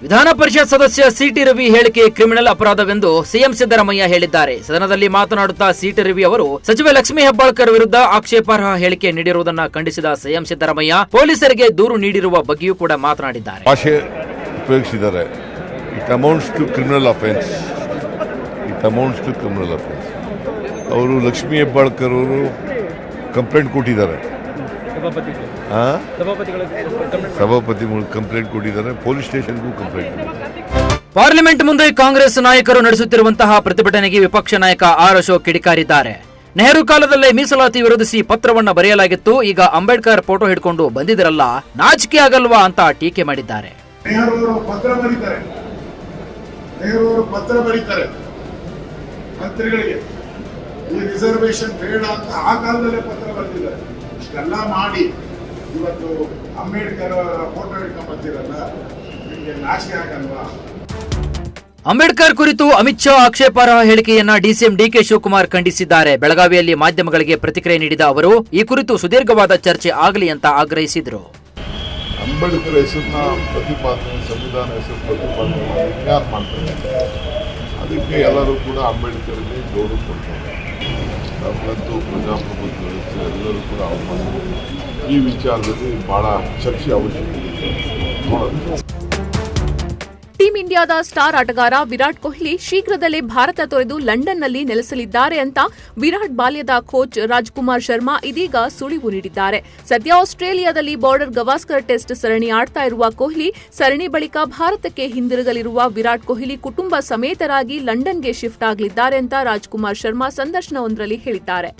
ವಿಧಾನ ಪರಿಷತ್ ಸದಸ್ಯ ಸಿಟಿ ರವಿ ಹೇಳಿಕೆ ಕ್ರಿಮಿನಲ್ ಅಪರಾಧವೆಂದು ಸಿಎಂ ಸಿದ್ದರಾಮಯ್ಯ ಹೇಳಿದ್ದಾರೆ. ಸದನದಲ್ಲಿ ಮಾತನಾಡುತ್ತಾ ಸಿಟಿ ರವಿ ಅವರು ಸಚಿವ ಲಕ್ಷ್ಮೀ ಹೆಬ್ಬಾಳ್ಕರ್ ವಿರುದ್ಧ ಆಕ್ಷೇಪಾರ್ಹ ಹೇಳಿಕೆ ನೀಡಿರುವುದನ್ನು ಖಂಡಿಸಿದ ಸಿಎಂ ಸಿದ್ದರಾಮಯ್ಯ ಪೊಲೀಸರಿಗೆ ದೂರು ನೀಡಿರುವ ಬಗ್ಗೆಯೂ ಕೂಡ ಮಾತನಾಡಿದ್ದಾರೆ. ಭಾಷೆ ಉಪಯೋಗಿಸಿದ್ದಾರೆ. It amounts to criminal offence. ಅವರು ಲಕ್ಷ್ಮೀ ಹೆಬ್ಬಾಳ್ಕರ್ ಅವರು ಕಂಪ್ಲೇಂಟ್ ಕೊಟ್ಟಿದ್ದಾರೆ. ಸಭಾಪತಿ ಕಂಪ್ಲೇಂಟ್ ಕೊಟ್ಟಿದ್ದಾರೆ. Police ಸ್ಟೇಷನ್ಗೂ complaint. ಪಾರ್ಲಿಮೆಂಟ್ ಮುಂದೆ ಕಾಂಗ್ರೆಸ್ ನಾಯಕರು ನಡೆಸುತ್ತಿರುವಂತಹ ಪ್ರತಿಭಟನೆಗೆ ವಿಪಕ್ಷ ನಾಯಕ ಆರ್ ಅಶೋಕ್ ಕಿಡಿಕಾರಿದ್ದಾರೆ. ನೆಹರು ಕಾಲದಲ್ಲೇ ಮೀಸಲಾತಿ ವಿರೋಧಿಸಿ ಪತ್ರವನ್ನ ಬರೆಯಲಾಗಿತ್ತು, ಈಗ ಅಂಬೇಡ್ಕರ್ ಫೋಟೋ ಹಿಡ್ಕೊಂಡು ಬಂದಿದ್ರಲ್ಲ, ನಾಚಿಕೆ ಆಗಲ್ವಾ ಅಂತ ಟೀಕೆ ಮಾಡಿದ್ದಾರೆ. ನೆಹರು ಪತ್ರ ಬರೀತಾರೆ ಮಂತ್ರಿಗಳಿಗೆ, ಈ ರಿಸರ್ವೇಶನ್ ಬೇಡ ಅಂತ ಆ ಕಾಲದಲ್ಲೇ ಪತ್ರ ಬರೆದಿದ್ದಾರೆ. ಇಷ್ಟೆಲ್ಲ ಮಾಡಿ ಇವತ್ತು ಅಂಬೇಡ್ಕರ್ ಅವರ ಫೋಟೋ ಹಿಡ್ಕೊಂಡು ಬರ್ತಿರಲ್ಲ, ನಿಮಗೆ ನಾಚಿಕೆ ಆಗಲ್ವಾ? ಅಂಬೇಡ್ಕರ್ ಕುರಿತು ಅಮಿತ್ ಶಾ ಆಕ್ಷೇಪಾರ್ಹ ಹೇಳಿಕೆಯನ್ನ ಡಿಸಿಎಂ ಡಿಕೆ ಶಿವಕುಮಾರ್ ಖಂಡಿಸಿದ್ದಾರೆ. ಬೆಳಗಾವಿಯಲ್ಲಿ ಮಾಧ್ಯಮಗಳಿಗೆ ಪ್ರತಿಕ್ರಿಯೆ ನೀಡಿದ ಅವರು ಈ ಕುರಿತು ಸುದೀರ್ಘವಾದ ಚರ್ಚೆ ಆಗಲಿ ಅಂತ ಆಗ್ರಹಿಸಿದರು. ಅಂಬೇಡ್ಕರ್ ಹೆಸರನ್ನ ಪ್ರತಿಪಾದನೆ, ಸಂವಿಧಾನ ಹೆಸರು ಪ್ರತಿಪಾದನೆ ವಿಜ್ಞಾನ ಮಾಡ್ತಾರೆ. ಅದಕ್ಕೆ ಎಲ್ಲರೂ ಕೂಡ ಅಂಬೇಡ್ಕರ್ಗೆ ಗೌರವ ಕೊಡ್ತಾರೆ. ನಮ್ಮಂತೂ ಪ್ರಜಾಪ್ರಭುತ್ವ ವ್ಯವಸ್ಥೆ ಎಲ್ಲರೂ ಕೂಡ ಈ ವಿಚಾರದಲ್ಲಿ ಬಹಳ ಚರ್ಚೆ ಅವಶ್ಯಕತೆ ನೋಡೋದು. ಟೀಂ ಇಂಡಿಯಾದ ಸ್ಟಾರ್ ಆಟಗಾರ ವಿರಾಟ್ ಕೊಹ್ಲಿ ಶೀಘ್ರದಲ್ಲೇ ಭಾರತ ತೊರೆದು ಲಂಡನ್ನಲ್ಲಿ ನೆಲೆಸಲಿದ್ದಾರೆ ಅಂತ ವಿರಾಟ್ ಬಾಲ್ಯದ ಕೋಚ್ ರಾಜ್ಕುಮಾರ್ ಶರ್ಮಾ ಇದೀಗ ಸುಳಿವು ನೀಡಿದ್ದಾರೆ. ಸದ್ಯ ಆಸ್ಟ್ರೇಲಿಯಾದಲ್ಲಿ ಬಾರ್ಡರ್ ಗವಾಸ್ಕರ್ ಟೆಸ್ಟ್ ಸರಣಿ ಆಡ್ತಾ ಇರುವ ಕೊಹ್ಲಿ ಸರಣಿ ಬಳಿಕ ಭಾರತಕ್ಕೆ ಹಿಂದಿರುಗಲಿರುವ ವಿರಾಟ್ ಕೊಹ್ಲಿ ಕುಟುಂಬ ಸಮೇತರಾಗಿ ಲಂಡನ್ಗೆ ಶಿಫ್ಟ್ ಆಗಲಿದ್ದಾರೆ ಅಂತ ರಾಜ್ಕುಮಾರ್ ಶರ್ಮಾ ಸಂದರ್ಶನವೊಂದರಲ್ಲಿ ಹೇಳಿದ್ದಾರೆ.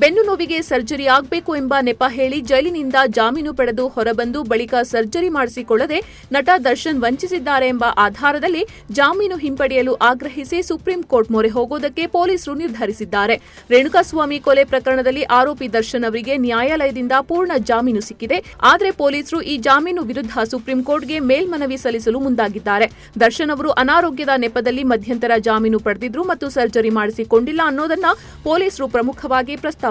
ಬೆನ್ನು ನೋವಿಗೆ ಸರ್ಜರಿ ಆಗಬೇಕು ಎಂಬ ನೆಪ ಹೇಳಿ ಜೈಲಿನಿಂದ ಜಾಮೀನು ಪಡೆದು ಹೊರಬಂದು ಬಳಿಕ ಸರ್ಜರಿ ಮಾಡಿಸಿಕೊಳ್ಳದೆ ನಟ ದರ್ಶನ್ ವಂಚಿಸಿದ್ದಾರೆ ಎಂಬ ಆಧಾರದಲ್ಲಿ ಜಾಮೀನು ಹಿಂಪಡೆಯಲು ಆಗ್ರಹಿಸಿ ಸುಪ್ರೀಂ ಕೋರ್ಟ್ ಮೊರೆ ಹೋಗೋದಕ್ಕೆ ಪೊಲೀಸರು ನಿರ್ಧರಿಸಿದ್ದಾರೆ. ರೇಣುಕಾಸ್ವಾಮಿ ಕೊಲೆ ಪ್ರಕರಣದಲ್ಲಿ ಆರೋಪಿ ದರ್ಶನ್ ಅವರಿಗೆ ನ್ಯಾಯಾಲಯದಿಂದ ಪೂರ್ಣ ಜಾಮೀನು ಸಿಕ್ಕಿದೆ. ಆದರೆ ಪೊಲೀಸರು ಈ ಜಾಮೀನು ವಿರುದ್ಧ ಸುಪ್ರೀಂ ಕೋರ್ಟ್ಗೆ ಮೇಲ್ಮನವಿ ಸಲ್ಲಿಸಲು ಮುಂದಾಗಿದ್ದಾರೆ. ದರ್ಶನ್ ಅವರು ಅನಾರೋಗ್ಯದ ನೆಪದಲ್ಲಿ ಮಧ್ಯಂತರ ಜಾಮೀನು ಪಡೆದಿದ್ರು ಮತ್ತು ಸರ್ಜರಿ ಮಾಡಿಸಿಕೊಂಡಿಲ್ಲ ಅನ್ನೋದನ್ನ ಪೊಲೀಸರು ಪ್ರಮುಖವಾಗಿ ಪ್ರಸ್ತಾಪಿಸಲಿದ್ದಾರೆ.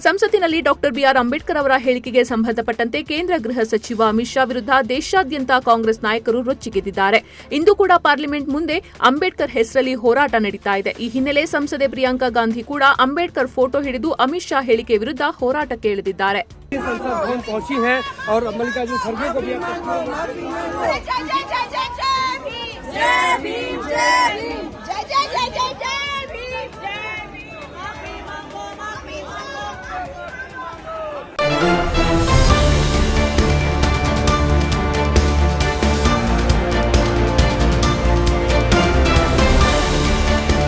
ಸಂಸತ್ತಿನಲ್ಲಿ ಡಾಕ್ಟರ್ ಬಿಆರ್ ಅಂಬೇಡ್ಕರ್ ಅವರ ಹೇಳಿಕೆಗೆ ಸಂಬಂಧಪಟ್ಟಂತೆ ಕೇಂದ್ರ ಗೃಹ ಸಚಿವ ಅಮಿತ್ ಶಾ ವಿರುದ್ಧ ದೇಶಾದ್ಯಂತ ಕಾಂಗ್ರೆಸ್ ನಾಯಕರು ರೊಚ್ಚಿಗೆದ್ದಿದ್ದಾರೆ. ಇಂದು ಕೂಡ ಪಾರ್ಲಿಮೆಂಟ್ ಮುಂದೆ ಅಂಬೇಡ್ಕರ್ ಹೆಸರಲ್ಲಿ ಹೋರಾಟ ನಡೀತಾ ಇದೆ. ಈ ಹಿನ್ನೆಲೆ ಸಂಸದೆ ಪ್ರಿಯಾಂಕಾ ಗಾಂಧಿ ಕೂಡ ಅಂಬೇಡ್ಕರ್ ಫೋಟೋ ಹಿಡಿದು ಅಮಿತ್ ಶಾ ಹೇಳಿಕೆ ವಿರುದ್ಧ ಹೋರಾಟಕ್ಕೆ ಇಳಿದಿದ್ದಾರೆ.